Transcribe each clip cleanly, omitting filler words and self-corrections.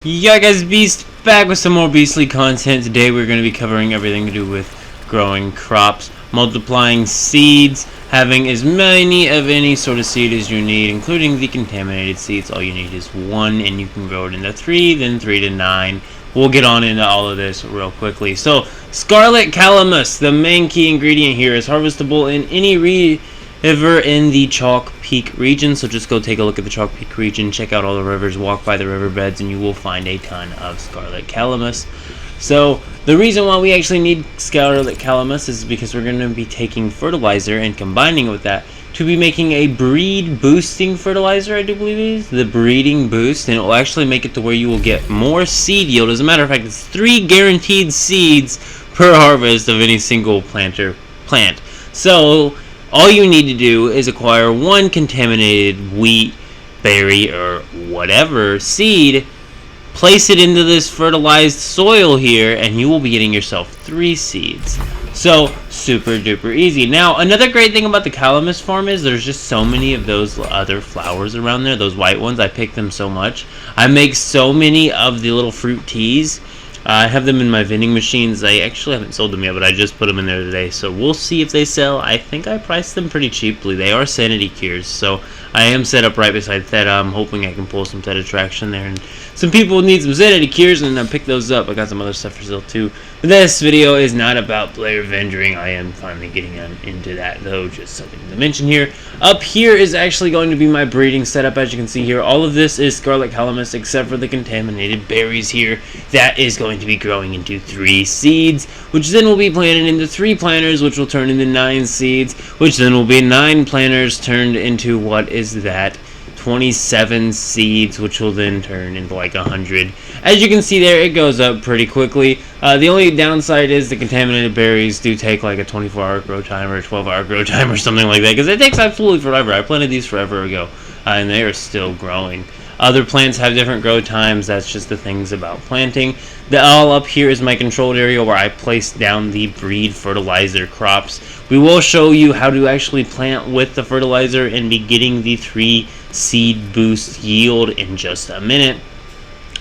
Yeah guys, Beast back with some more beastly content. Today we're going to be covering everything to do with growing crops, multiplying seeds, having as many of any sort of seed as you need, including the contaminated seeds. All you need is one, and you can grow it into 3, then 3 to 9. We'll get on into all of this real quickly. So, Scarlet Calamus, the main key ingredient here, is harvestable in any river in the Chalk Peak region. So just go take a look at the Chalk Peak region, check out all the rivers, walk by the riverbeds, and you will find a ton of Scarlet Calamus. So the reason why we actually need Scarlet Calamus is because we're going to be taking fertilizer and combining it with that to be making a breed boosting fertilizer, I do believe it is, the breeding boost, and it will actually make it to where you will get more seed yield. As a matter of fact, it's 3 guaranteed seeds per harvest of any single plant. So all you need to do is acquire 1 contaminated wheat, berry, or whatever seed, place it into this fertilized soil here, and you will be getting yourself 3 seeds. So, super duper easy. Now, another great thing about the Calamus farm is there's just so many of those other flowers around there, those white ones. I pick them so much. I make so many of the little fruit teas. I have them in my vending machines. I actually haven't sold them yet, but I just put them in there today, so we'll see if they sell. I think I priced them pretty cheaply. They are sanity cures, so I am set up right beside Theta. I'm hoping I can pull some Theta traction there, and some people need some sanity cures, and I pick those up. I got some other stuff for sale too. But this video is not about player vendoring. I am finally getting into that, though, just something to mention here. Up here is actually going to be my breeding setup. As you can see here, all of this is Scarlet Calamus except for the contaminated berries here. That is going to be growing into 3 seeds, which then will be planted into 3 planters, which will turn into 9 seeds, which then will be 9 planters turned into, what is that, 27 seeds, which will then turn into like 100. As you can see there, it goes up pretty quickly. The only downside is the contaminated berries do take like a 24-hour grow time or a 12-hour grow time or something like that, because it takes absolutely forever. I planted these forever ago, and they are still growing. Other plants have different grow times. That's just the things about planting. All up here is my controlled area where I place down the breed fertilizer crops. We will show you how to actually plant with the fertilizer and be getting the 3 seed boost yield in just a minute.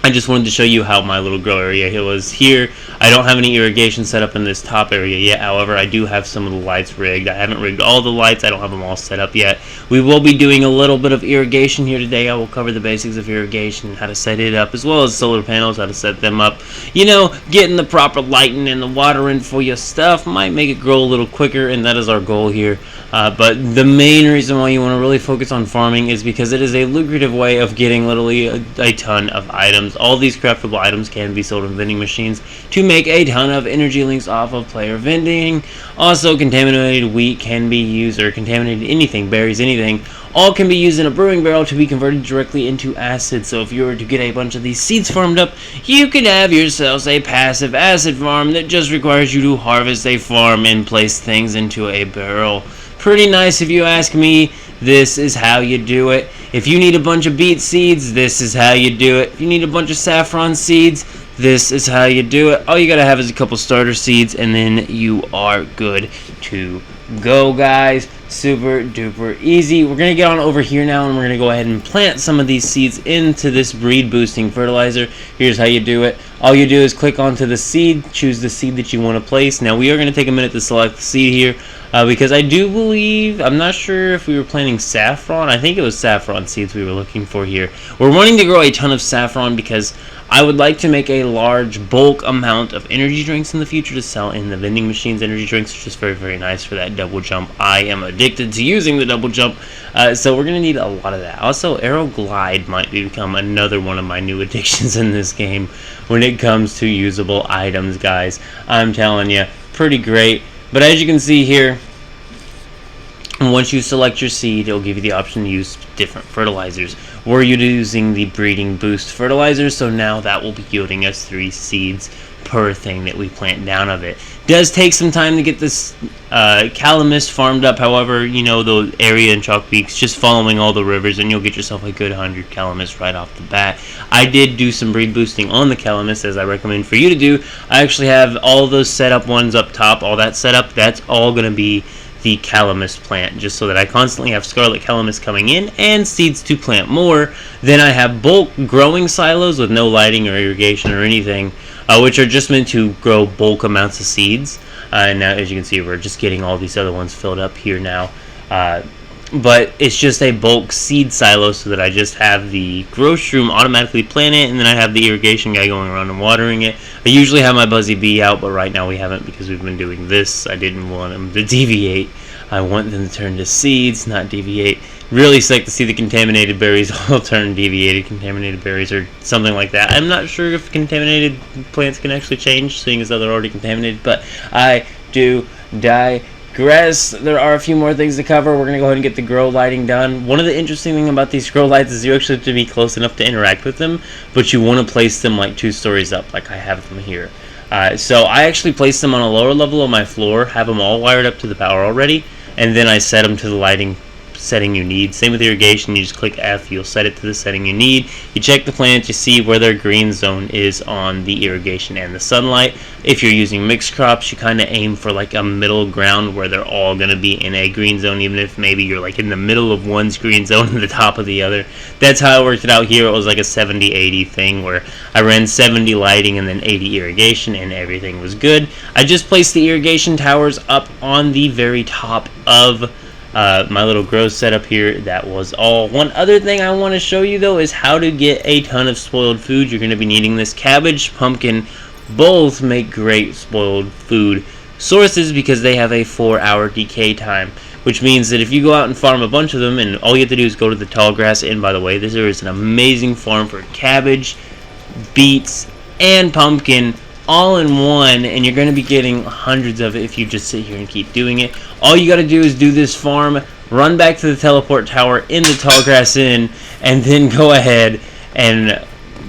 I just wanted to show you how my little grow area was here. I don't have any irrigation set up in this top area yet. However, I do have some of the lights rigged. I haven't rigged all the lights. I don't have them all set up yet. We will be doing a little bit of irrigation here today. I will cover the basics of irrigation, how to set it up, as well as solar panels, how to set them up. You know, getting the proper lighting and the watering for your stuff might make it grow a little quicker, and that is our goal here. But the main reason why you want to really focus on farming is because it is a lucrative way of getting literally a ton of items. All these craftable items can be sold in vending machines to make a ton of energy links off of player vending. Also, contaminated wheat can be used, or contaminated anything, berries, anything, all can be used in a brewing barrel to be converted directly into acid. So if you were to get a bunch of these seeds farmed up, you could have yourselves a passive acid farm that just requires you to harvest a farm and place things into a barrel. Pretty nice if you ask me. This is how you do it. If you need a bunch of beet seeds, this is how you do it. If you need a bunch of saffron seeds, this is how you do it. All you gotta have is a couple starter seeds, and then you are good to go, guys. Super duper easy. We're gonna get on over here now, and we're gonna go ahead and plant some of these seeds into this breed boosting fertilizer. Here's how you do it. All you do is click onto the seed, choose the seed that you want to place. Now we are going to take a minute to select the seed here, because I do believe, I'm not sure if we were planting saffron. I think it was saffron seeds we were looking for here. We're wanting to grow a ton of saffron because I would like to make a large bulk amount of energy drinks in the future to sell in the vending machines. Energy drinks are just very, very nice for that double jump. I am addicted to using the double jump, so we're going to need a lot of that. Also, Aero Glide might become another one of my new addictions in this game when it comes to usable items, guys. I'm telling you, pretty great. But as you can see here, once you select your seed, it'll give you the option to use different fertilizers. We're using the breeding boost fertilizer, so now that will be yielding us 3 seeds per thing that we plant down of it. Does take some time to get this Calamus farmed up. However, you know, the area in Chalk Peaks, just following all the rivers, and you'll get yourself a good 100 Calamus right off the bat. I did do some breed boosting on the Calamus, as I recommend for you to do. I actually have all those set up ones up top, all that set up. That's all going to be the calamus plant, just so that I constantly have scarlet calamus coming in and seeds to plant more. Then I have bulk growing silos with no lighting or irrigation or anything, which are just meant to grow bulk amounts of seeds. And now, as you can see, we're just getting all these other ones filled up here now. But it's just a bulk seed silo, so that I just have the grow shroom automatically plant it, and then I have the irrigation guy going around and watering it. I usually have my Buzzy Bee out, but right now we haven't because we've been doing this. I didn't want them to deviate. I want them to turn to seeds, not deviate. Really sick to see the contaminated berries all turn deviated contaminated berries or something like that. I'm not sure if contaminated plants can actually change, seeing as though they're already contaminated, but I do digress. There are a few more things to cover. We're going to go ahead and get the grow lighting done. One of the interesting things about these grow lights is you actually have to be close enough to interact with them, but you want to place them like 2 stories up, like I have them here. So I actually place them on a lower level of my floor, have them all wired up to the power already, and then I set them to the lighting setting you need. Same with irrigation, you just click F, you'll set it to the setting you need. You check the plants, you see where their green zone is on the irrigation and the sunlight. If you're using mixed crops, you kind of aim for like a middle ground where they're all going to be in a green zone, even if maybe you're like in the middle of one's green zone and the top of the other. That's how I worked it out here. It was like a 70-80 thing where I ran 70 lighting and then 80 irrigation, and everything was good. I just placed the irrigation towers up on the very top of my little grow setup here. That was all. One other thing I want to show you though is how to get a ton of spoiled food. You're going to be needing this. Cabbage, pumpkin, both make great spoiled food sources because they have a 4-hour decay time, which means that if you go out and farm a bunch of them, and all you have to do is go to the tall grass, and by the way, this is an amazing farm for cabbage, beets, and pumpkin all in one, and you're going to be getting hundreds of it if you just sit here and keep doing it. All you got to do is do this farm, run back to the teleport tower in the tall grass inn, and then go ahead and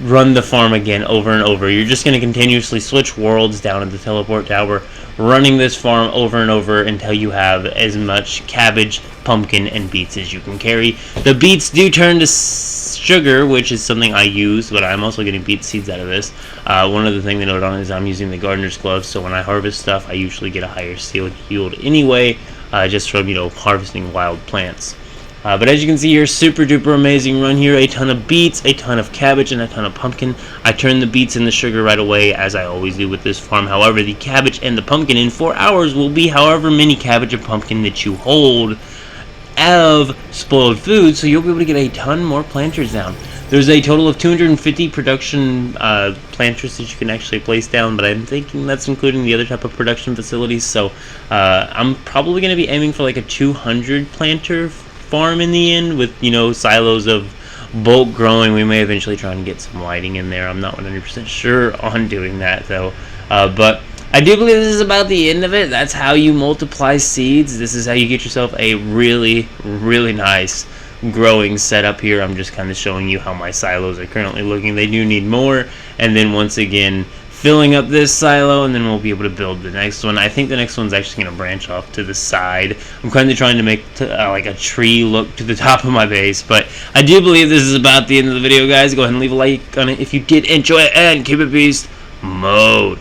run the farm again over and over. You're just going to continuously switch worlds down at the teleport tower, running this farm over and over until you have as much cabbage, pumpkin, and beets as you can carry. The beets do turn to sugar, which is something I use, but I'm also getting beet seeds out of this. One other thing to note on is I'm using the gardener's gloves, so when I harvest stuff, I usually get a higher seed yield anyway, just from, harvesting wild plants. But as you can see here, super duper amazing run here. A ton of beets, a ton of cabbage, and a ton of pumpkin. I turn the beets and the sugar right away, as I always do with this farm. However, the cabbage and the pumpkin in 4 hours will be however many cabbage and pumpkin that you hold of spoiled food, so you'll be able to get a ton more planters down. There's a total of 250 production planters that you can actually place down, but I'm thinking that's including the other type of production facilities, so I'm probably going to be aiming for like a 200 planter farm in the end with, silos of bulk growing. We may eventually try and get some lighting in there. I'm not 100% sure on doing that though, but I do believe this is about the end of it. That's how you multiply seeds. This is how you get yourself a really, really nice growing setup here. I'm just kind of showing you how my silos are currently looking. They do need more, and then once again filling up this silo, and then we'll be able to build the next one. I think the next one's actually going to branch off to the side. I'm kind of trying to make like a tree look to the top of my base, but I do believe this is about the end of the video, guys. Go ahead and leave a like on it if you did enjoy it, and keep it beast mode.